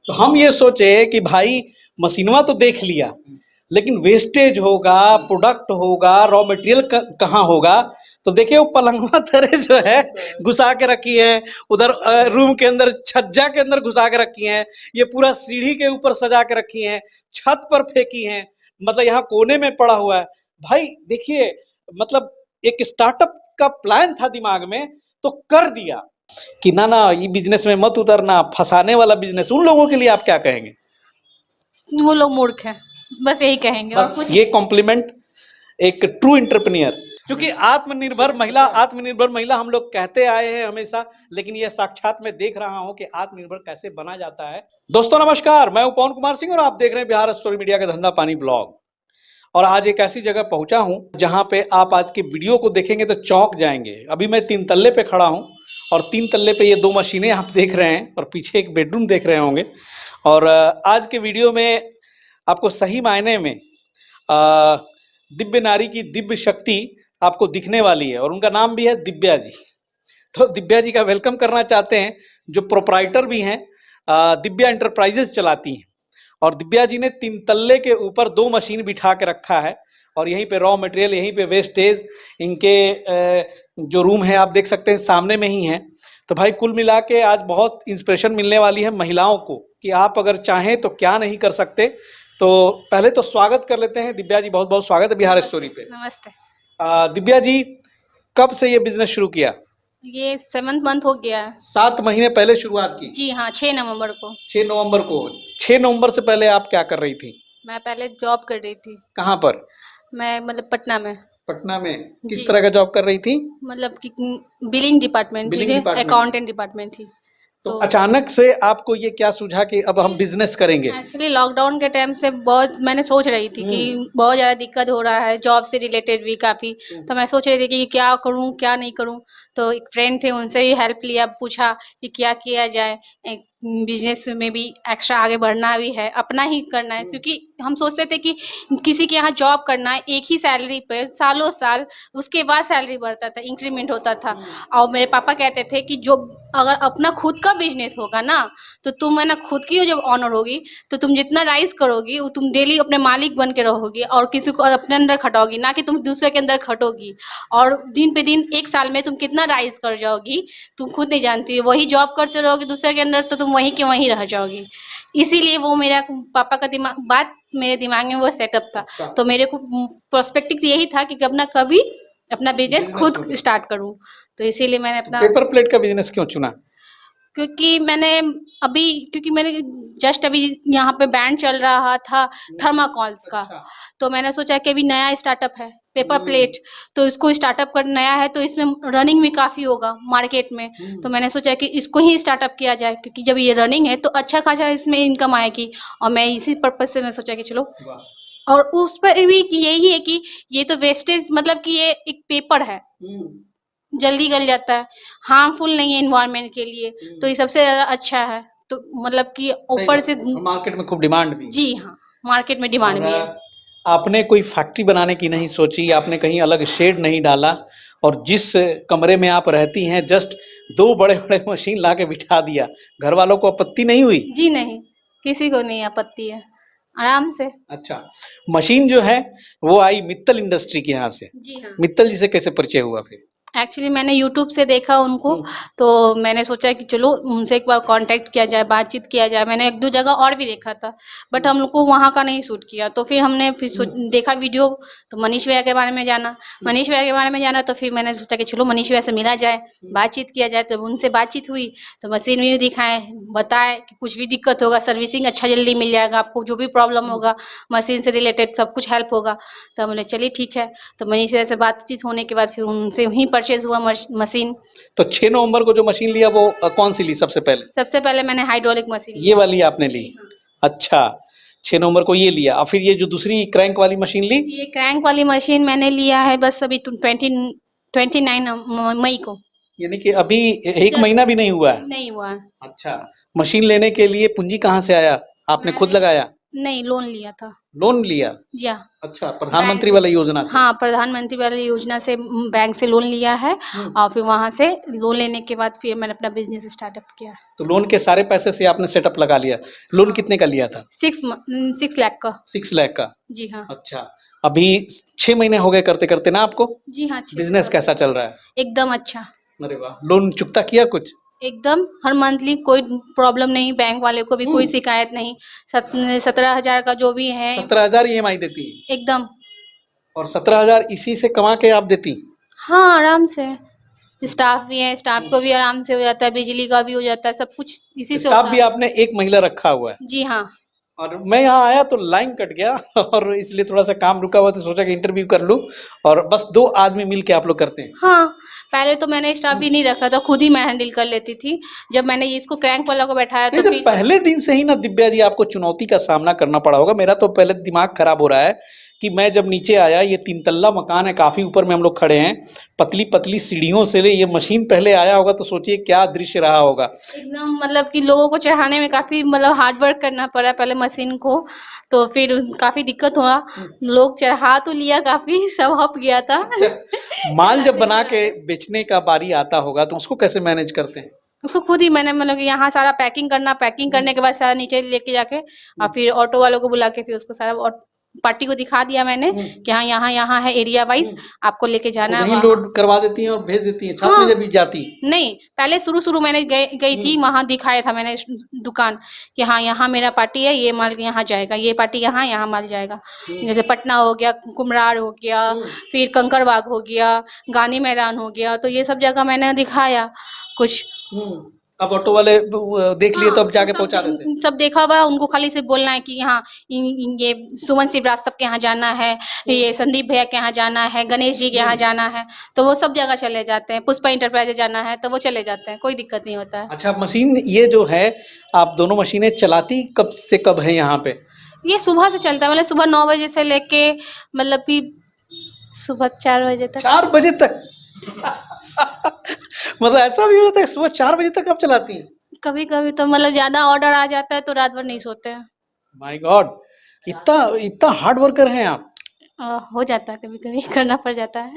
तो हम ये सोचे कि भाई मशीनवा तो देख लिया, लेकिन वेस्टेज होगा, प्रोडक्ट होगा, रॉ मटेरियल कहाँ होगा। तो देखिए वो पलंगवा तरह जो है घुसा के रखी है, उधर रूम के अंदर छज्जा के अंदर घुसा के रखी हैं, ये पूरा सीढ़ी के ऊपर सजा के रखी हैं, छत पर फेंकी हैं, मतलब यहाँ कोने में पड़ा हुआ है। भाई देखिए, मतलब एक स्टार्टअप का प्लान था दिमाग में, तो कर दिया कि ना ना ये बिजनेस में मत उतरना, फंसाने वाला बिजनेस। उन लोगों के लिए आप क्या कहेंगे? वो लोग मूर्ख हैं, बस यही कहेंगे और बस कुछ। ये कॉम्प्लीमेंट एक ट्रू एंटरप्रेन्योर, क्योंकि आत्मनिर्भर महिला हम लोग कहते आए हैं हमेशा, लेकिन ये साक्षात में देख रहा हूं कि आत्मनिर्भर कैसे बना जाता है। दोस्तों नमस्कार, मैं हूं पवन कुमार सिंह और आप देख रहे हैं बिहार स्टोरी मीडिया का धंधा पानी ब्लॉग। और आज एक ऐसी जगह पहुंचा हूं जहां पे आप आज की वीडियो को देखेंगे तो चौंक जाएंगे। अभी मैं 3 तल्ले पे खड़ा हूं और 3 तल्ले पे ये 2 मशीनें आप देख रहे हैं और पीछे एक बेडरूम देख रहे होंगे। और आज के वीडियो में आपको सही मायने में दिव्य नारी की दिव्य शक्ति आपको दिखने वाली है और उनका नाम भी है दिव्या जी। तो दिव्या जी का वेलकम करना चाहते हैं, जो प्रोप्राइटर भी हैं, दिव्या एंटरप्राइजेज चलाती हैं। और दिव्या जी ने 3 तल्ले के ऊपर 2 मशीन बिठा के रखा है और यहीं पे रॉ मटेरियल, यहीं पे वेस्टेज, इनके जो रूम है आप देख सकते हैं सामने में ही है। तो भाई कुल मिला के आज बहुत इंस्पिरेशन मिलने वाली है महिलाओं को कि आप अगर चाहें तो क्या नहीं कर सकते। तो पहले तो स्वागत कर लेते हैं दिव्या जी, बहुत बहुत स्वागत है बिहार स्टोरी पे। नमस्ते। दिव्या जी, कब से ये बिजनेस शुरू किया? ये 7th मंथ हो गया है। 7 महीने पहले शुरुआत की? जी हाँ, 6 नवंबर को। 6 नवंबर को। 6 नवंबर से पहले आप क्या कर रही थी? मैं पहले जॉब कर रही थी। कहाँ पर? मैं मतलब पटना में। पटना में किस जी। तरह का जॉब कर रही थी? मतलब कि बिलिंग डिपार्टमेंट बिलिंग थी, डिपार्टमेंट। अकाउंटेंट डिपार्टमेंट थी। तो तो अचानक से आपको ये क्या सूझा कि अब हम बिजनेस करेंगे? एक्चुअली लॉकडाउन के टाइम से बहुत मैंने सोच रही थी कि बहुत ज़्यादा दिक्कत हो रहा है, जॉब से रिलेटेड भी काफ़ी। तो मैं सोच रही थी कि क्या करूँ क्या नहीं करूँ। तो एक फ्रेंड थे, उनसे ही हेल्प लिया, पूछा कि क्या किया जाए। एक बिजनेस में भी एक्स्ट्रा आगे बढ़ना भी है, अपना ही करना है, क्योंकि हम सोचते थे कि किसी के यहाँ जॉब करना है एक ही सैलरी पे सालों साल, उसके बाद सैलरी बढ़ता था, इंक्रीमेंट होता था। और मेरे पापा कहते थे कि जो अगर अपना खुद का बिजनेस होगा ना, तो तुम है ना खुद की जब ऑनर होगी, तो तुम जितना राइज करोगी वो तुम डेली अपने मालिक बन के रहोगी और किसी को अपने अंदर खटाओगी, ना कि तुम दूसरे के अंदर खटोगी। और दिन पे दिन 1 साल में तुम कितना राइज कर जाओगी तुम खुद नहीं जानती हो। वही जॉब करते रहोगी दूसरे के अंदर तो तुम वहीं के वहीं रह जाओगी। इसीलिए वो मेरा पापा का बात मेरे दिमाग में वो सेटअप था। तो मेरे को पर्सपेक्टिव यही था कि कब ना कभी अपना बिजनेस खुद स्टार्ट करूं। तो इसीलिए मैंने अपना पेपर प्लेट का बिजनेस क्यों चुना? क्योंकि मैंने जस्ट अभी यहाँ पे बैंड चल रहा था थर्माकोल्स का। तो मैंने सोचा कि अभी नया स्टार्टअप है पेपर प्लेट, तो इसको स्टार्टअप कर नया है तो इसमें रनिंग भी काफ़ी होगा मार्केट में। तो मैंने सोचा कि इसको ही स्टार्टअप किया जाए, क्योंकि जब ये रनिंग है तो अच्छा खासा इसमें इनकम आएगी। और मैं इसी पर्पज से मैं सोचा कि चलो। और उस पर भी यही है कि ये तो वेस्टेज, मतलब कि ये एक पेपर है, जल्दी गल जाता है, हार्मफुल नहीं है एनवायरनमेंट के लिए, तो ये सबसे ज़्यादा अच्छा है। तो मतलब कि ऊपर से मार्केट में खूब डिमांड भी। जी हाँ, मार्केट में डिमांड भी है। आपने कोई फैक्ट्री बनाने की नहीं सोची, आपने कहीं अलग शेड नहीं डाला और जिस कमरे में आप रहती हैं जस्ट 2 बड़े-बड़े मशीन ला के बिठा दिया। घर वालों को आपत्ति नहीं हुई? जी नहीं, किसी को नहीं आपत्ति है, आराम से। अच्छा, मशीन जो है वो आई मित्तल इंडस्ट्री के यहाँ से। जी हाँ। मित्तल जी से कैसे परिचय हुआ फिर? एक्चुअली मैंने यूट्यूब से देखा उनको, तो मैंने सोचा कि चलो उनसे एक बार कांटेक्ट किया जाए, बातचीत किया जाए। मैंने 1-2 जगह और भी देखा था, बट हम लोग को वहाँ का नहीं सूट किया। तो फिर हमने देखा वीडियो, तो मनीष भैया के बारे में जाना। मनीष भैया के बारे में जाना तो फिर मैंने सोचा कि चलो मनीष भैया से मिला जाए, बातचीत किया जाए। तो उनसे बातचीत हुई तो मशीन भी दिखाएँ, बताए कि कुछ भी दिक्कत होगा सर्विसिंग अच्छा जल्दी मिल जाएगा, आपको जो भी प्रॉब्लम होगा मशीन से रिलेटेड सब कुछ हेल्प होगा। तो बोले चलिए ठीक है। तो मनीष भैया से बातचीत होने के बाद फिर उनसे वहीं परचेज हुआ मशीन। तो 6 नवंबर को जो मशीन लिया वो कौन सी ली सबसे पहले? सबसे पहले मैंने हाइड्रोलिक मशीन ये वाली आपने ली? अच्छा, 6 नवंबर को ये लिया और फिर ये जो दूसरी क्रैंक वाली मशीन ली? ये क्रैंक वाली मशीन मैंने लिया है बस अभी 29 मई को। यानी कि अभी 1 महीना भी नहीं हुआ है? नहीं हुआ है। अच्छा, मशीन लेने के लिए पूंजी कहाँ से आया? आपने खुद लगाया? नहीं, लोन लिया था। लोन लिया? जी हाँ। अच्छा, प्रधानमंत्री वाला योजना से? हाँ, प्रधानमंत्री वाली योजना से बैंक से लोन लिया है और फिर वहाँ से लोन लेने के बाद फिर मैंने अपना बिज़नेस स्टार्टअप किया। तो लोन के सारे पैसे से आपने सेटअप लगा लिया। लोन कितने का लिया था? 6 लाख का। 6 लाख का? जी हाँ। अच्छा, अभी 6 महीने हो गए करते-करते ना आपको? जी हाँ, 6 बिज़नेस कैसा चल रहा है? एकदम अच्छा। अरे वाह! लोन चुकता किया कुछ? एकदम हर मंथली कोई प्रॉब्लम नहीं, बैंक वाले को भी कोई शिकायत नहीं। 17,000 का जो भी है 17,000 ईएमआई देती हैं एकदम। और 17,000 इसी से कमा के आप देती? हाँ, आराम से। स्टाफ भी है, स्टाफ को भी आराम से हो जाता है, बिजली का भी हो जाता है, सब कुछ इसी से स्टाफ होता भी है। आपने एक महिला रखा हुआ है? जी हाँ। और मैं यहाँ आया तो लाइन कट गया और इसलिए थोड़ा-सा काम रुका हुआ तो सोचा कि इंटरव्यू कर लूँ और बस 2 आदमी मिल के आप लोग करते हैं। हाँ, पहले तो मैंने स्टाफ भी नहीं रखा था, खुद ही मैं हैंडल कर लेती थी। जब मैंने इसको क्रैंक वाला को बैठाया नहीं तो तो फिर पहले दिन से ही ना दिव्या जी आपको चुनौती का सामना करना पड़ा होगा। मेरा तो पहले दिमाग खराब हो रहा है कि मैं जब नीचे आया, ये 3 तल्ला मकान है, काफ़ी ऊपर में हम लोग खड़े हैं, पतली-पतली सीढ़ियों से ये मशीन पहले आया होगा तो सोचिए क्या दृश्य रहा होगा। एकदम मतलब कि लोगों को चढ़ाने में काफ़ी मतलब हार्ड वर्क करना पड़ा पहले मशीन को, तो फिर काफ़ी दिक्कत हुआ। लोग चढ़ा तो लिया काफ़ी, सब हँप गया था। अच्छा, माल जब बना के बेचने का बारी आता होगा तो उसको कैसे मैनेज करते हैं? उसको खुद ही मैंने मतलब कि यहाँ सारा पैकिंग करना, पैकिंग करने के बाद सारा नीचे लेके जाके और फिर ऑटो वालों को बुला के फिर उसको सारा पार्टी को दिखा दिया मैंने कि हाँ यहाँ है एरिया वाइज आपको लेके तो जाना है वहीं वहाँ। लोड करवा देती हैं और भेज देती हैं, साथ में हाँ। जब भी जाती? नहीं, पहले शुरू मैंने गई थी, वहाँ दिखाया था मैंने दुकान कि हाँ यहाँ मेरा पार्टी है, ये माल यहाँ जाएगा, ये पार्टी यहाँ माल जाएगा। जैसे पटना हो गया, कुम्हरार हो गया, फिर कंकड़बाग हो गया, गांधी मैदान हो गया, तो ये सब जगह मैंने दिखाया कुछ। अब ऑटो वाले देख लिए तो अब जाके पहुंचा देते हैं? सब देखा हुआ, उनको खाली सिर्फ बोलना है कि यहाँ ये सुमन श्रीवास्तव के यहाँ जाना है, ये संदीप भैया के यहाँ जाना है, गणेश जी के यहाँ जाना है, तो वो सब जगह चले जाते हैं। पुष्पा इंटरप्राइजेज जाना है तो वो चले जाते हैं, कोई दिक्कत नहीं होता है। अच्छा, मशीन ये जो है, आप दोनों मशीनें चलाती कब से कब है यहाँ पे? ये सुबह से चलता है, मतलब सुबह 9 बजे से लेके मतलब कि सुबह 4 बजे तक। 4 बजे तक? मतलब ऐसा भी होता है सुबह 4 बजे तक आप चलाती हैं? कभी-कभी तो मतलब ज़्यादा ऑर्डर आ जाता है तो रात भर नहीं सोते हैं। My God! इतना इतना हार्ड वर्कर हैं आप? हो जाता है कभी-कभी करना पड़ जाता है।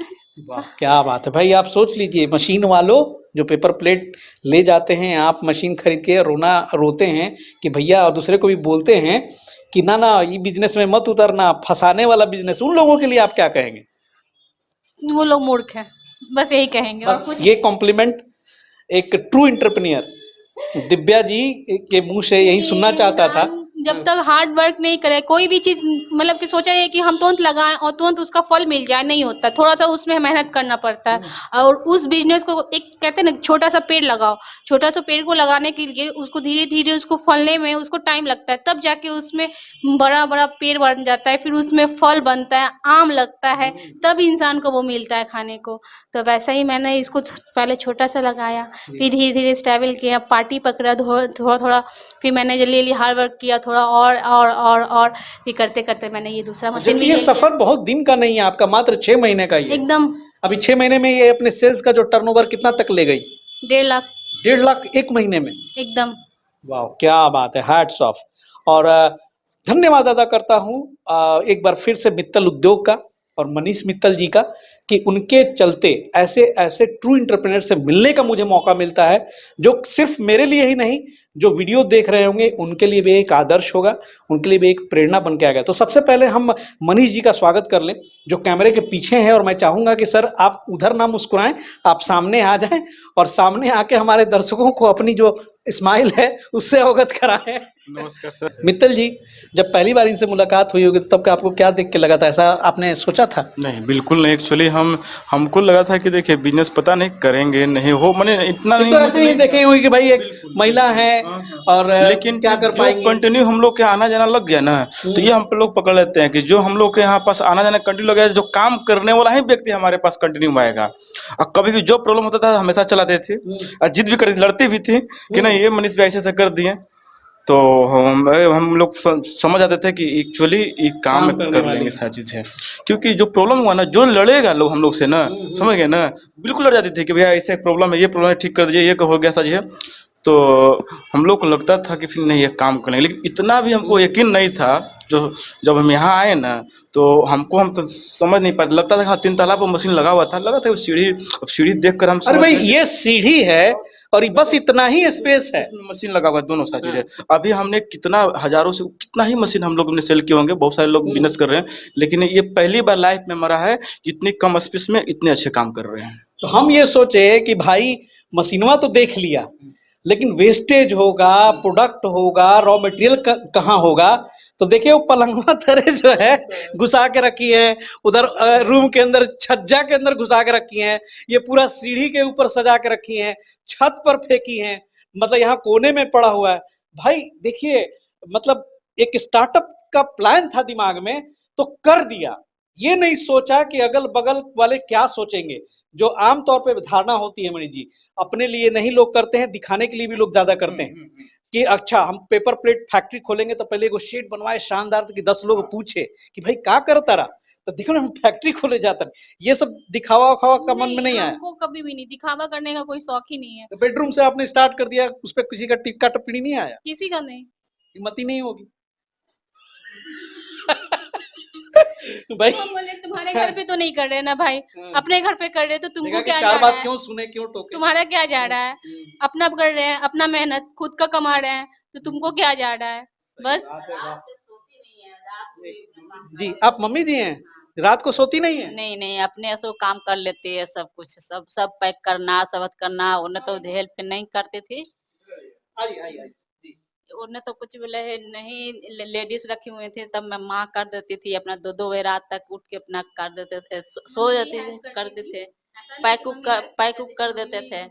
वाह! क्या बात है भाई, आप सोच लीजिए मशीन वालों जो पेपर प्लेट ले जाते हैं, आप मशीन खरीद के रोते हैं कि भैया, और दूसरे को भी बोलते हैं कि ना ये बिजनेस में मत उतरना, फंसाने वाला बिजनेस, उन लोगों के लिए आप क्या कहेंगे? वो लोग मूर्ख हैं, बस यही कहेंगे और बस कुछ। ये कॉम्प्लीमेंट एक ट्रू एंटरप्रेन्योर दिव्या जी के मुंह से यही सुनना चाहता था। जब तक हार्ड वर्क नहीं करे कोई भी चीज़, मतलब कि सोचा है कि हम तुरंत लगाएं और तुरंत उसका फल मिल जाए, नहीं होता। थोड़ा सा उसमें मेहनत करना पड़ता है और उस बिजनेस को एक कहते हैं ना, छोटा सा पेड़ लगाओ, छोटा सा पेड़ को लगाने के लिए उसको धीरे धीरे उसको फलने में उसको टाइम लगता है, तब जाके उसमें बड़ा बड़ा पेड़ बन जाता है, फिर उसमें फल बनता है, आम लगता है, तब इंसान को वो मिलता है खाने को। तो वैसा ही मैंने इसको पहले छोटा सा लगाया, फिर धीरे धीरे स्टेबल किया, पार्टी पकड़ा थोड़ा थोड़ा, फिर मैंने लिए हार्ड वर्क किया थोड़ा और फिर करते करते मैंने ये दूसरा मशीन भी ये ले सफर बहुत दिन का नहीं है आपका, मात्र 6 महीने का ही है। एकदम। अभी 6 महीने में ये अपने सेल्स का जो टर्नओवर कितना तक ले गई? 1.5 लाख 1.5 लाख एक महीने में? एकदम। वाह, क्या बात है, हैट्स ऑफ। और धन्यवाद अदा करता हूँ एक बार फिर से मित्तल उद्योग का और मनीष मित्तल जी का कि उनके चलते ऐसे ऐसे ट्रू एंटरप्रेन्योर से मिलने का मुझे मौका मिलता है, जो सिर्फ मेरे लिए ही नहीं, जो वीडियो देख रहे होंगे उनके लिए भी एक आदर्श होगा, उनके लिए भी एक प्रेरणा बन के आ गया। तो सबसे पहले हम मनीष जी का स्वागत कर लें जो कैमरे के पीछे हैं, और मैं चाहूँगा कि सर आप उधर ना मुस्कुराएं, आप सामने आ जाएं और सामने आके हमारे दर्शकों को अपनी जो स्माइल है उससे अवगत कराएं। नमस्कार सर। मित्तल जी, जब पहली बार इनसे मुलाकात हुई होगी तो तब आपको क्या देख के लगा था, ऐसा आपने सोचा था? नहीं, बिल्कुल नहीं। एक्चुअली हमको लगा था कि देखिए बिजनेस पता नहीं करेंगे नहीं हो, मैंने इतना नहीं, तो ऐसे ही देखे हुए कि भाई एक महिला है और लेकिन क्या कर जो पाएंगे। कंटिन्यू हम लोग के आना जाना लग गया ना, तो ये हम लोग पकड़ लेते हैं कि जो हम लोग के यहाँ पास आना जाना कंटिन्यू लग गया, जो काम करने वाला ही व्यक्ति हमारे पास कंटिन्यू आएगा। और कभी भी जो प्रॉब्लम होता था हमेशा चलाते थे और जिद भी करती, लड़ती भी थी कि नहीं ये मनीष भाई ऐसे कर दिए, तो हम लोग समझ आते थे कि एक्चुअली ये काम कर लेंगे सारी चीज़ है। क्योंकि जो प्रॉब्लम हुआ ना, जो लड़ेगा लोग हम लोग से ना, समझ गए ना, बिल्कुल लड़ जाती थी कि भैया ऐसे प्रॉब्लम है, ये प्रॉब्लम है, ठीक कर दीजिए, ये हो गया सच है। तो हम लोग को लगता था कि फिर नहीं ये काम करेंगे, लेकिन इतना भी हमको यकीन नहीं था। जो जब हम यहाँ आए ना, तो हम तो समझ नहीं पाते, लगता था कि हाँ 3 ताला पर मशीन लगा हुआ था, लगा था वो सीढ़ी, अब सीढ़ी देख कर हम अरे समझ भाई गए ये सीढ़ी है और बस इतना ही स्पेस है। इसमें मशीन लगा हुआ है, दोनों सारी चीजें। अभी हमने कितना हजारों से कितना ही मशीन हम लोग ने सेल किए होंगे, बहुत सारे लोग बिजनेस कर रहे हैं, लेकिन ये पहली बार लाइफ में मरा है कि इतनी कम स्पेस में इतने अच्छे काम कर रहे हैं। तो हम ये सोचे कि भाई मशीनवा तो देख लिया, लेकिन वेस्टेज होगा, प्रोडक्ट होगा, रॉ मटेरियल कहाँ होगा। तो देखिए वो पलंगवा तरह जो है घुसा के रखी है, उधर रूम के अंदर छज्जा के अंदर घुसा के रखी है, ये पूरा सीढ़ी के ऊपर सजा के रखी है, छत पर फेंकी है, मतलब यहाँ कोने में पड़ा हुआ है। भाई देखिए, मतलब एक स्टार्टअप का प्लान था दिमाग में तो कर दिया, ये नहीं सोचा कि अगल बगल वाले क्या सोचेंगे। जो आमतौर पे धारणा होती है मणि जी, अपने लिए नहीं लोग करते हैं, दिखाने के लिए भी लोग ज्यादा करते हैं कि अच्छा हम पेपर प्लेट फैक्ट्री खोलेंगे तो पहले एगो शेड बनवाए शानदार कि 10 लोग पूछे कि भाई क्या करता रहा, तो देखो ना हम फैक्ट्री खोले जाता। ये सब दिखावा उखावा का मन में नहीं आया। हमको कभी भी नहीं दिखावा करने का कोई शौक ही नहीं है। तो बेडरूम से आपने स्टार्ट कर दिया, उस पर किसी का टिक्का टिप्पणी नहीं आया, किसी का नहीं। हिम्मत ही नहीं होगी। भाई तो हम बोले तुम्हारे घर पे तो नहीं कर रहे ना भाई, अपने घर पे कर रहे तो तुमको देखा कि क्या जा चार रहा बात है, क्यों सुने, क्यों टोके। तुम्हारा क्या जा रहा है, अपना कर रहे हैं, अपना मेहनत खुद का कमा रहे हैं, तो तुमको क्या जा रहा है। बस जी आप मम्मी जी हैं, रात को सोती नहीं है। नहीं नहीं, अपने से वो काम कर लेते हैं, सब कुछ सब सब पैक करना, सब करना, उन्हें तो हेल्प नहीं करते थे। आई आई आई जी। उन्हें तो कुछ बोले नहीं, लेडीज रखे हुए थे, तब मैं माँ कर देती थी अपना, 2 रात तक उठ के अपना कर देते थे, सो जाते थे, करते थे, पैक उक कर देते थे।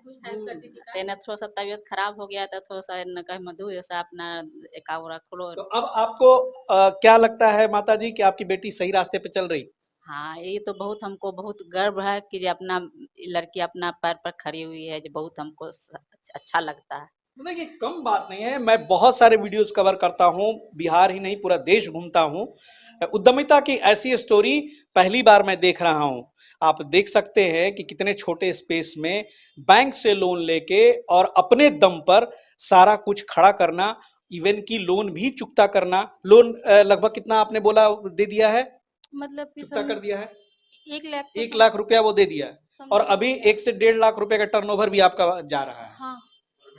तेना थोड़ा सा तबीयत खराब हो गया था, थोड़ा सा न कहे मधु ऐसा अपना एकावरा खोलो। तो अब आपको क्या लगता है माता जी कि आपकी बेटी सही रास्ते पे चल रही। हाँ, ये तो बहुत हमको बहुत गर्व है कि जो अपना लड़की अपना पैर पर खड़ी हुई है, जो बहुत हमको अच्छा लगता है। देखिए कम बात नहीं है, मैं बहुत सारे वीडियोस कवर करता हूँ, बिहार ही नहीं पूरा देश घूमता हूँ। उद्यमिता की ऐसी स्टोरी पहली बार मैं देख रहा हूँ। आप देख सकते हैं कि कितने छोटे स्पेस में बैंक से लोन लेके और अपने दम पर सारा कुछ खड़ा करना, इवन की लोन भी चुकता करना। लोन लगभग कितना आपने बोला दे दिया है, मतलब कि चुकता कर दिया है 1 लाख 1 लाख रुपया वो दे दिया है, और अभी 1 से 1.5 लाख रुपए का टर्नओवर भी आपका जा रहा है। हाँ,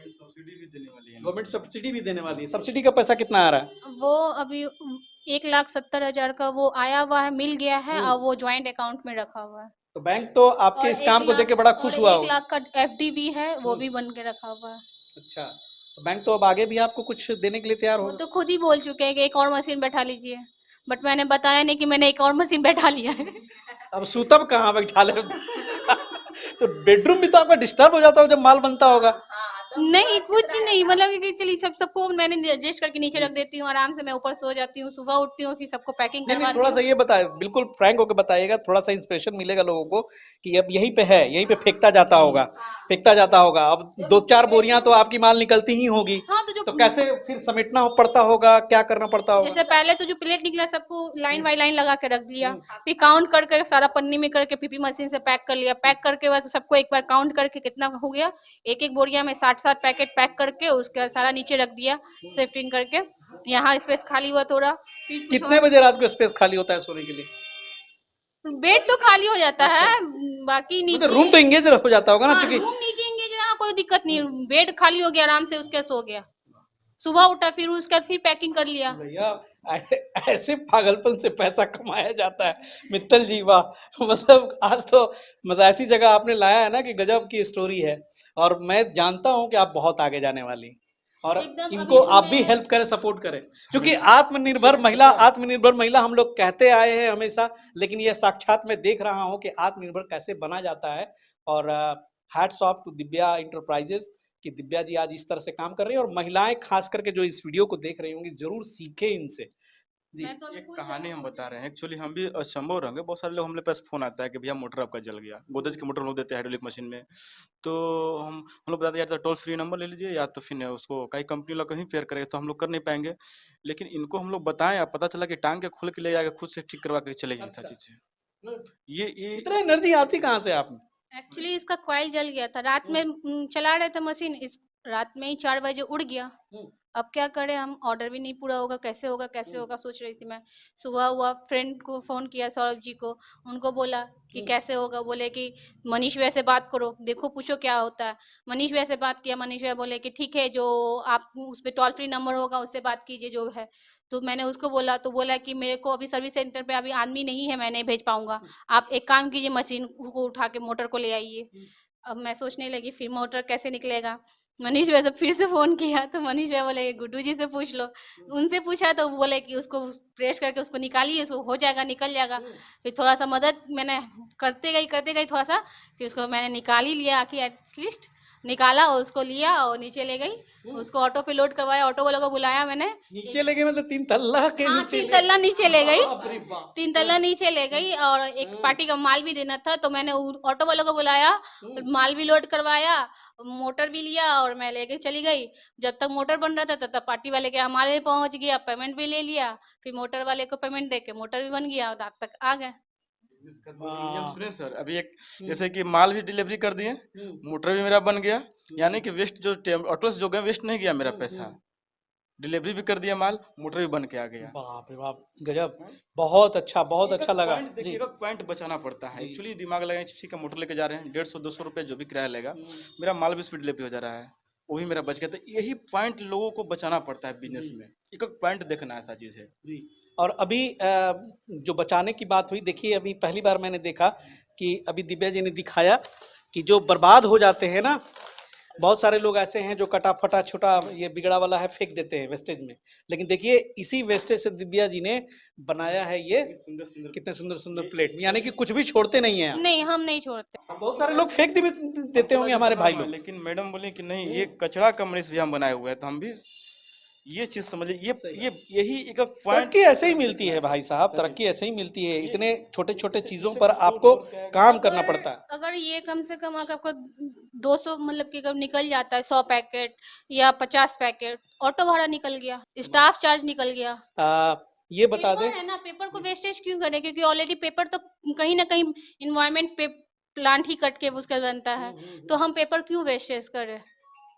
सब्सिडी भी देने वाली है, गवर्नमेंट सब्सिडी भी देने वाली है। सब्सिडी का पैसा कितना आ रहा है। वो अभी 1,70,000 का वो आया हुआ है, मिल गया है और वो ज्वाइंट अकाउंट में रखा हुआ है। तो बैंक तो आपके और इस 1 काम को देख के लाख बड़ा और खुश हुआ 1 होगा। लाख का एफडी भी है, वो भी बन के रखा हुआ है। अच्छा, तो बैंक तो अब आगे भी आपको कुछ देने के लिए तैयार वो होगा। तो खुद ही बोल चुके हैं कि एक और मशीन बैठा लीजिए, बट मैंने बताया नहीं कि मैंने एक और मशीन बैठा लिया है। अब सुतब कहाँ बैठा ले। तो बेडरूम भी तो आपका डिस्टर्ब हो जाता होगा जब माल बनता होगा। नहीं कुछ नहीं, मतलब कि चलिए सबको मैंने एडजस्ट करके नीचे रख देती हूँ, आराम से मैं ऊपर सो जाती हूँ, सुबह उठती हूँ, फिर सबको पैकिंग नहीं नहीं, करवाती थोड़ा सा हूँ। ये बताए, बिल्कुल फ्रैंक होकर बताइएगा, थोड़ा सा इंस्पिरेशन मिलेगा लोगों को कि अब यहीं पे है, यहीं पे फेंकता जाता होगा, फेंकता जाता होगा। अब 2-4 बोरियां तो आपकी माल निकलती ही होगी, हाँ, तो तो जो कैसे फिर समेटना पड़ता होगा, क्या करना पड़ता होगा। जैसे पहले तो जो प्लेट निकला सबको लाइन बाई लाइन लगा के रख दिया, फिर काउंट करके सारा पन्नी में करके पीपी मशीन से पैक कर लिया, पैक करके बस सबको एक बार काउंट करके कितना हो गया, एक एक बोरिया में 60-60 पैकेट पैक करके उसका सारा नीचे रख दिया सेफ्टिंग करके। यहाँ स्पेस खाली हुआ थोड़ा, फिर कुछ कितने बजे रात को स्पेस खाली होता है सोने के लिए। बेड तो खाली हो जाता है, बाकी तो नीचे रूम तो इंगेज हो जाता होगा ना, हाँ, चूंकि रूम नीचे एंगेज रहा, कोई दिक्कत नहीं, बेड खाली हो गया, आराम से उसके सो गया, सुबह उठा फिर उसका फिर पैकिंग कर लिया। भैया ऐसे पागलपन से पैसा कमाया जाता है मित्तल जी, वाह। मतलब आज तो मतलब ऐसी जगह आपने लाया है ना कि गजब की स्टोरी है, और मैं जानता हूं कि आप बहुत आगे जाने वाली, और एकदम इनको अभी आप भी मैं- हेल्प करें, सपोर्ट करें, क्योंकि आत्मनिर्भर महिला हम लोग कहते आए हैं हमेशा, लेकिन ये साक्षात मैं देख रहा हूं कि आत्मनिर्भर कैसे बना जाता है। और hats off to Divya Enterprises कि दिव्या जी आज इस तरह से काम कर रही है, और महिलाएं खास करके जो इस वीडियो को देख रही होंगी जरूर सीखे इनसे जी। मैं तो अभी एक खुद कहानी हम जगह बता रहे हैं, एक्चुअली हम भी अचंभव रहेंगे, बहुत सारे लोग हमारे पास फोन आता है कि भैया मोटर आपका जल गया, गोदरेज की मोटर हम लोग देते हैं हाइड्रोलिक मशीन में, तो हम लोग बताते हैं या तो टोल फ्री नंबर ले लीजिए, या तो फिर उसको कई कंपनी लोग कहीं पेयर करेंगे, तो हम लोग कर नहीं पाएंगे, लेकिन इनको हम लोग बताएं, अब पता चला कि टांग के खोल के ले जाके खुद से ठीक करवा के चले गए अच्छा। सारी चीजें। ये इतना एनर्जी आती कहाँ से आप में। एक्चुअली इसका कॉइल जल गया था, रात में चला रहे थे मशीन, इस रात में ही 4 बजे उड़ गया। अब क्या करें हम, ऑर्डर भी नहीं पूरा होगा, कैसे होगा सोच रही थी मैं। सुबह हुआ, फ्रेंड को फ़ोन किया सौरभ जी को, उनको बोला कि कैसे होगा, बोले कि मनीष भैया से बात करो, देखो पूछो क्या होता है। मनीष भैया से बात किया, मनीष भैया बोले कि ठीक है, जो आप उस पे टोल फ्री नंबर होगा उससे बात कीजिए जो है। तो मैंने उसको बोला, तो बोला कि मेरे को अभी सर्विस सेंटर पे अभी आदमी नहीं है, मैं नहीं भेज पाऊँगा। आप एक काम कीजिए, मशीन को उठा के मोटर को ले आइए। अब मैं सोचने लगी फिर मोटर कैसे निकलेगा। मनीष भैया से फिर से फ़ोन किया, तो मनीष भैया बोले गुड्डू जी से पूछ लो। उनसे पूछा तो बोले कि उसको प्रेस करके उसको निकालिए, सो हो जाएगा, निकल जाएगा। फिर थोड़ा-सा मदद मैंने करते गई थोड़ा-सा, फिर उसको मैंने निकाल ही लिया कि एटलीस्ट निकाला और उसको लिया और नीचे ले गई। उसको ऑटो पे लोड करवाया, ऑटो वालों को बुलाया मैंने। नीचे ले गए मतलब 3 तल्ला के हाँ, नीचे 3 तल्ला नीचे ले गई। बाप रे बाप। 3 तल्ला नीचे ले गई और एक पार्टी का माल भी देना था, तो मैंने ऑटो वालों को बुलाया, माल भी लोड करवाया, मोटर भी लिया और मैं लेके चली गई। जब तक मोटर बन रहा था तब तक पार्टी वाले के यहाँ माल भी पहुंच गया, पेमेंट भी ले लिया। फिर मोटर वाले को पेमेंट दे के मोटर भी बन गया और रात तक आ गए। बिजनेस का दो नियम वाह। सुने सर। अभी एक जैसे कि माल भी डिलीवरी कर दिए, मोटर भी मेरा बन गया, यानी कि वेस्ट जो ऑटो से जो गए वेस्ट नहीं गया मेरा पैसा। डिलीवरी भी कर दिया माल, मोटर भी बन के आ गया। बाप रे बाप, गजब। बहुत अच्छा लगा पॉइंट जी। देखिएगा, पॉइंट बचाना पड़ता है एक्चुअली। दिमाग लगाए, ठीक है मोटर लेके जा रहे हैं, 150-200 रुपये जो भी किराया लेगा, मेरा माल भी उस पर डिलीवरी हो जा रहा है, वो भी मेरा बच गया। तो यही पॉइंट लोगों को बचाना पड़ता है बिजनेस में, एक एक पॉइंट देखना ऐसा चीज़ है जी। और अभी जो बचाने की बात हुई, देखिए अभी पहली बार मैंने देखा कि अभी दिव्या जी ने दिखाया कि जो बर्बाद हो जाते हैं ना, बहुत सारे लोग ऐसे हैं जो कटा फटा छोटा ये बिगड़ा वाला है फेंक देते हैं वेस्टेज में। लेकिन देखिए इसी वेस्टेज से दिव्या जी ने बनाया है ये सुंदर सुंदर। कितने सुंदर सुंदर प्लेट, यानी कि कुछ भी छोड़ते नहीं है आप। नहीं, हम नहीं छोड़ते। बहुत सारे लोग फेंक भी देते होंगे हमारे भाई लोग। लेकिन मैडम बोले कि नहीं, ये कचरा का मनीष भी हम बनाए हुए हैं, तो हम भी ये चीज समझिए, ये यही एक पॉइंट। तरक्की ऐसे ही मिलती है भाई साहब, तरक्की ऐसे ही मिलती है, इतने छोटे छोटे चीजों पर आपको काम करना पड़ता है। अगर ये कम से कम अगर आपको 200 मतलब कि अगर निकल जाता है 100 पैकेट या 50 पैकेट, ऑटो भाड़ा निकल गया, स्टाफ चार्ज निकल गया। ये बता दें, पेपर है ना, पेपर को वेस्टेज क्यों करें, क्योंकि ऑलरेडी पेपर तो कहीं ना कहीं इन्वायरमेंट पे प्लांट ही कट के उसका बनता है, तो हम पेपर क्यों वेस्टेज करें।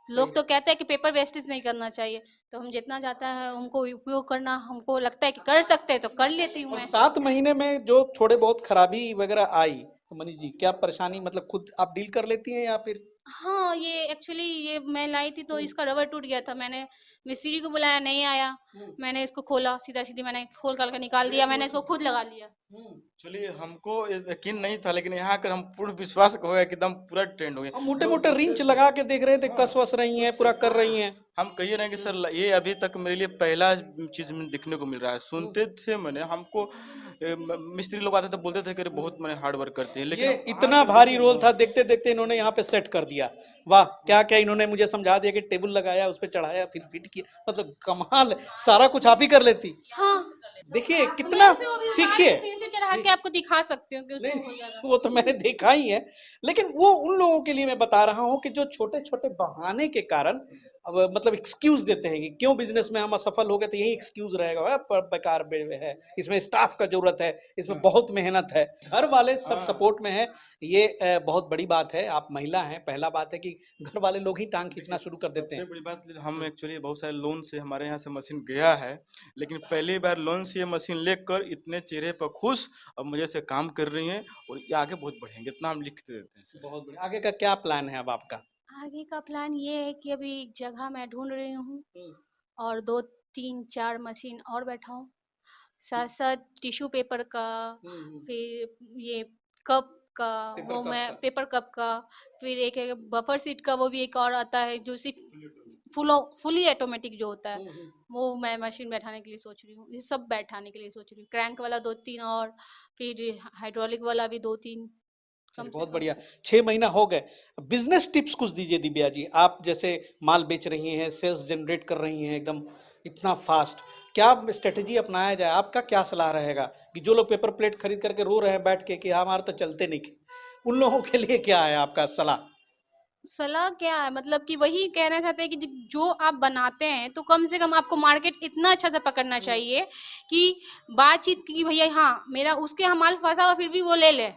लोग तो कहते हैं कि पेपर वेस्टेज नहीं करना चाहिए, तो हम जितना जाता है हमको उपयोग करना, हमको लगता है कि कर सकते हैं तो कर लेती हूँ और मैं। 7 महीने में जो थोड़े बहुत खराबी वगैरह आई, तो मनीष जी क्या परेशानी, मतलब खुद आप डील कर लेती हैं या फिर? हाँ, ये एक्चुअली ये मैं लाई थी तो इसका रबर टूट गया था। मैंने मिस्त्री को बुलाया, नहीं आया। मैंने इसको खोला, सीधा-सीधी मैंने खोल कर के निकाल दिया, मैंने इसको खुद लगा लिया। चलिए हमको यकीन नहीं था, लेकिन यहाँ कर हम पूर्ण विश्वास हो गया कि एकदम पूरा ट्रेंड हो गया। मोटे मोटे रिंच लगा के देख रहे थे, कस वस रही हैं, पूरा कर रही हैं। हम कहिए रहे हैं कि सर ये अभी तक मेरे लिए पहला चीज में देखने को मिल रहा है। सुनते थे मैंने, हमको मिस्त्री लोग आते थे बोलते थे कि अरे बहुत मैंने हार्ड वर्क करते हैं, लेकिन ये इतना भारी रोल था, देखते देखते इन्होंने यहाँ पे सेट कर दिया। वाह, क्या क्या इन्होंने मुझे समझा दिया कि टेबल लगाया, उस पे चढ़ाया, फिर फिट किया, मतलब कमाल, सारा कुछ आप ही कर लेती। हाँ, देखिए कितना, मैं तो अभी उतार सीखिए। के फिर से चढ़ा के आपको दिखा सकती हूँ कि उसको नहीं हो जाएगा। वो तो मैंने देखा ही है, लेकिन वो उन लोगों के लिए मैं बता रहा हूँ कि जो छोटे छोटे बहाने के कारण अब मतलब एक्सक्यूज देते हैं कि क्यों बिजनेस में हम असफल हो गए, तो यही एक्सक्यूज रहेगा, बेकार है, इसमें स्टाफ का जरूरत है, इसमें बहुत मेहनत है, घर वाले सब सपोर्ट में है। ये बहुत बड़ी बात है, आप महिला हैं, पहला बात है कि घर वाले लोग ही टांग खींचना शुरू कर देते सबसे हैं। बड़ी बात, हम एक्चुअली बहुत सारे लोन से हमारे यहाँ से मशीन गया है, लेकिन पहली बार लोन से ये मशीन लेकर इतने चेहरे पर खुश और मजे से काम कर रही हैं, और ये आगे बहुत बढ़ेंगे, इतना हम लिखते देते हैं सर। बहुत बढ़िया। आगे का क्या प्लान है अब आपका? आगे का प्लान ये है कि अभी जगह मैं ढूंढ रही हूँ और 2, 3, 4 मशीन और बैठाऊँ। साथ-साथ टिश्यू पेपर का, फिर ये कप का, पेपर वो कप मैं का। पेपर कप का, फिर एक है बफर सीट का, वो भी एक और आता है जो सिर्फ फुली ऑटोमेटिक जो होता है, वो मैं मशीन बैठाने के लिए सोच रही हूँ। ये सब बैठाने के लिए सोच रही हूँ। क्रैंक वाला 2-3 और फिर हाइड्रोलिक वाला भी 2-3 कम चलिए से बहुत कम। बढ़िया। 6 महीना हो गए, बिजनेस टिप्स कुछ दीजिए दिव्या जी। आप जैसे माल बेच रही हैं, सेल्स जनरेट कर रही हैं एकदम इतना फास्ट, क्या स्ट्रेटेजी अपनाया जाए, आपका क्या सलाह रहेगा कि जो लोग पेपर प्लेट खरीद करके रो रहे हैं बैठ के कि हमारे तो चलते नहीं, उन लोगों के लिए क्या है आपका सलाह? सलाह क्या है, मतलब कि वही कहना चाहते हैं कि जो आप बनाते हैं तो कम से कम आपको मार्केट इतना अच्छा से पकड़ना चाहिए कि बातचीत की भैया हाँ मेरा उसके यहाँ माल फंसा हुआ फिर भी वो ले ले।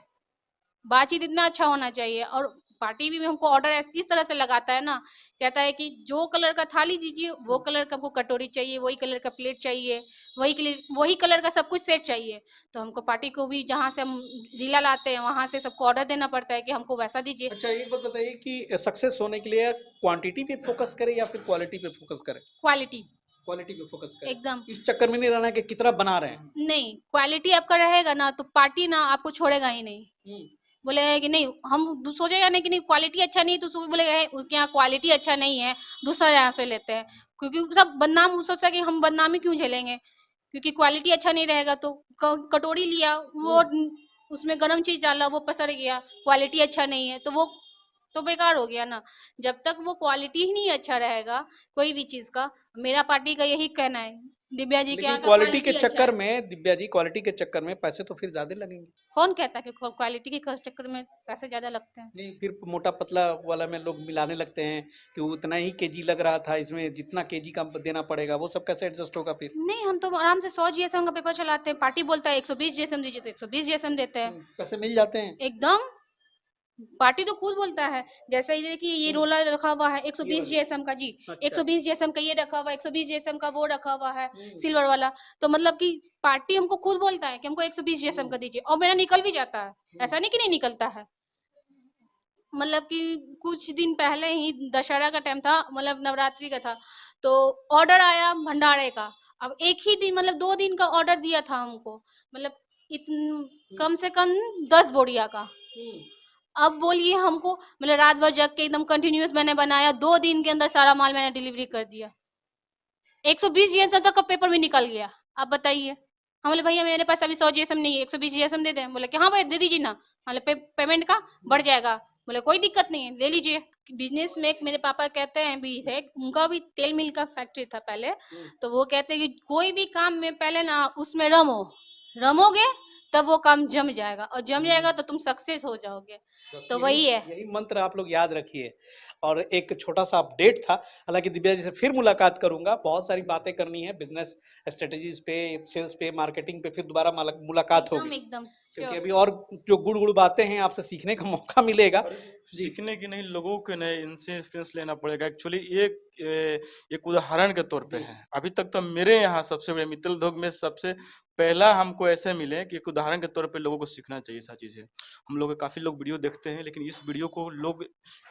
बातचीत इतना अच्छा होना चाहिए और पार्टी भी हमको ऑर्डर इस तरह से लगाता है ना, कहता है कि जो कलर का थाली दीजिए वो कलर का हमको कटोरी चाहिए, वही कलर का प्लेट चाहिए, वही कलर का सब कुछ सेट चाहिए। तो हमको पार्टी को भी जहाँ से हम जिला लाते हैं वहां से सबको ऑर्डर देना पड़ता है कि हमको वैसा दीजिए। अच्छा, एक बात बताइए कि सक्सेस होने के लिए क्वांटिटी पे फोकस करें या फिर क्वालिटी पे फोकस करें? क्वालिटी क्वालिटी पे फोकस करें। एकदम। इस चक्कर में नहीं रहना कि कितना बना रहे हैं। नहीं, क्वालिटी आपका रहेगा ना तो पार्टी ना आपको छोड़ेगा ही नहीं। बोलेगा कि नहीं, हम सोचेगा नहीं कि नहीं क्वालिटी अच्छा नहीं, तो सुबह बोलेगा उसके यहाँ क्वालिटी अच्छा नहीं है, दूसरा यहाँ से लेते हैं। क्योंकि सब बदनाम सोचता है कि हम बदनामी क्यों झेलेंगे, क्योंकि क्वालिटी अच्छा नहीं रहेगा। तो कटोरी लिया, वो उसमें गरम चीज डाला, वो पसर गया, क्वालिटी अच्छा नहीं है, तो वो तो बेकार हो गया ना। जब तक वो क्वालिटी ही नहीं अच्छा रहेगा कोई भी चीज का, मेरा पार्टी का यही कहना है, दिव्या जी के लेकिन यहाँ का क्वालिटी के क्वालिटी अच्छा चक्कर है। में, दिव्या जी, क्वालिटी के चक्कर में पैसे तो फिर ज्यादा लगेंगे। कौन कहता है कि क्वालिटी के चक्कर में पैसे ज्यादा लगते हैं? नहीं, फिर मोटा पतला वाला में लोग मिलाने लगते हैं कि उतना ही केजी लग रहा था, इसमें जितना केजी का देना पड़ेगा, वो सब कैसे एडजस्ट होगा फिर? नहीं, हम तो आराम से 100 जीएसएम का पेपर चलाते हैं। पार्टी बोलता है 120 जीएसएम दीजिए तो 120 जीएसएम देते हैं। पैसे मिल जाते हैं। एकदम। पार्टी तो खुद बोलता है, जैसे ये देखिए ये रोलर रखा हुआ है ये 120 वाला। जीएसएम का जी, अच्छा। 120 जीएसएम का ये रखा हुआ है, 120 जीएसएम का वो रखा हुआ है सिल्वर वाला। तो मतलब कि पार्टी हमको खुद बोलता है कि हमको 120 जीएसएम का दीजिए, और मेरा निकल भी जाता है। ऐसा नहीं कि नहीं निकलता है। मतलब कि कुछ दिन पहले ही दशहरा का टाइम था, मतलब नवरात्रि का था, तो ऑर्डर आया भंडारे का। अब एक ही दिन, मतलब 2 दिन का ऑर्डर दिया था हमको, मतलब कम से कम 10 बोरिया का। अब बोलिए हमको, मतलब रात भर जग के एकदम कंटिन्यूअस मैंने बनाया, 2 दिन के अंदर सारा माल मैंने डिलीवरी कर दिया। 120 जीएसएम तक का पेपर में निकल गया। आप बताइए। हम बोले भैया मेरे पास अभी 100 जीएसएम नहीं है, 120 जीएसएम दे दें? बोले कि हाँ भाई दे दीजिए ना, मतलब पेमेंट का बढ़ जाएगा। बोले कोई दिक्कत नहीं है, ले लीजिए। बिजनेस में एक मेरे पापा कहते हैं भी है, उनका भी तेल मिल का फैक्ट्री था पहले, तो वो कहते हैं कि कोई भी काम में पहले ना उसमें रमोगे तब वो काम जम जाएगा, और जम जाएगा तो तुम सक्सेस हो जाओगे। तो वही है। यही मंत्र आप लोग याद रखिए। और एक छोटा सा अपडेट था, हालांकि दिव्या जी से फिर मुलाकात करूंगा, बहुत सारी बातें करनी है बिजनेस स्ट्रेटजीज पे, सेल्स पे, मार्केटिंग पे, फिर दोबारा मुलाकात होगी। एकदम क्योंकि श्योर। अभी और जो गुड़ गुड़ बातें हैं आपसे सीखने का मौका मिलेगा। सीखने की नहीं, लोगों के नहीं, इनसे एक्सपीरियंस लेना पड़ेगा। एक्चुअली एक उदाहरण के तौर पे है, अभी तक तो मेरे यहाँ सबसे बड़े मित्तल उद्योग में सबसे पहला हमको ऐसे मिले कि एक उदाहरण के तौर पे लोगों को सीखना चाहिए सारी चीजें। हम लोग काफी लोग वीडियो देखते हैं, लेकिन इस वीडियो को लोग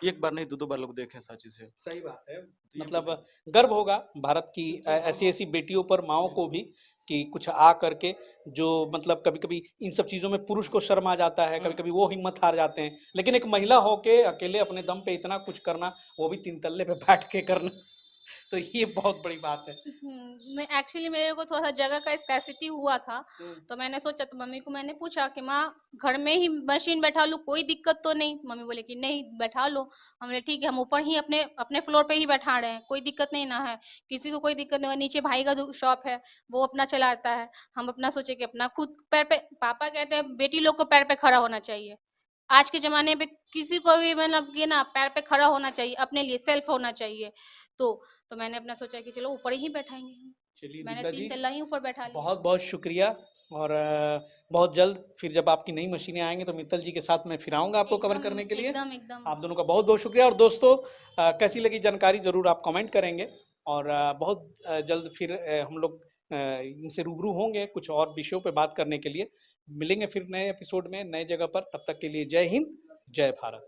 एक बार नहीं 2-2 बार लोग देखें सारी चीजें। सही बात है। मतलब गर्व होगा भारत की ऐसी ऐसी बेटियों पर, माओ को भी, कि कुछ आ करके जो, मतलब कभी कभी इन सब चीजों में पुरुष को शर्म आ जाता है, कभी कभी वो हिम्मत हार जाते हैं, लेकिन एक महिला होके अकेले अपने दम पे इतना कुछ करना, वो भी 3 तल्ले पे बैठ के करना, तो ये बहुत बड़ी बात है। मैं एक्चुअली मेरे को थोड़ा सा जगह का स्कैसिटी हुआ था, तो मैंने सोचा, तो मम्मी को मैंने पूछा कि माँ घर में ही मशीन बैठा लूँ, कोई दिक्कत तो नहीं? मम्मी बोले कि नहीं बैठा लो। हमने ठीक है, हम ऊपर ही अपने अपने फ्लोर पे ही बैठा रहे हैं, कोई दिक्कत नहीं ना है, किसी को कोई दिक्कत नहीं है। नीचे भाई का शॉप है, वो अपना चलाता है, हम अपना सोचे कि अपना खुद पैर पे, पापा कहते हैं बेटी लोग को पैर पे खड़ा होना चाहिए। आज के ज़माने पे किसी को भी मतलब कि ना पैर पे खड़ा होना चाहिए, अपने लिए सेल्फ होना चाहिए। तो तो मैंने अपना सोचा कि चलो ऊपर ही बैठाएँगे हम। चलिए मैंने दिव्या 3 जी, तल्ला ही ऊपर बैठा लिया। बहुत बहुत शुक्रिया। और बहुत जल्द फिर जब आपकी नई मशीनें आएंगी तो मित्तल जी के साथ मैं फिर आऊँगा आपको कवर करने के लिए। एकदम। आप दोनों का बहुत बहुत शुक्रिया। और दोस्तों, कैसी लगी जानकारी ज़रूर आप कमेंट करेंगे। और बहुत जल्द फिर हम लोग इनसे रूबरू होंगे कुछ और विषयों पे बात करने के लिए। मिलेंगे फिर नए एपिसोड में, नए जगह पर। तब तक के लिए जय हिंद, जय भारत।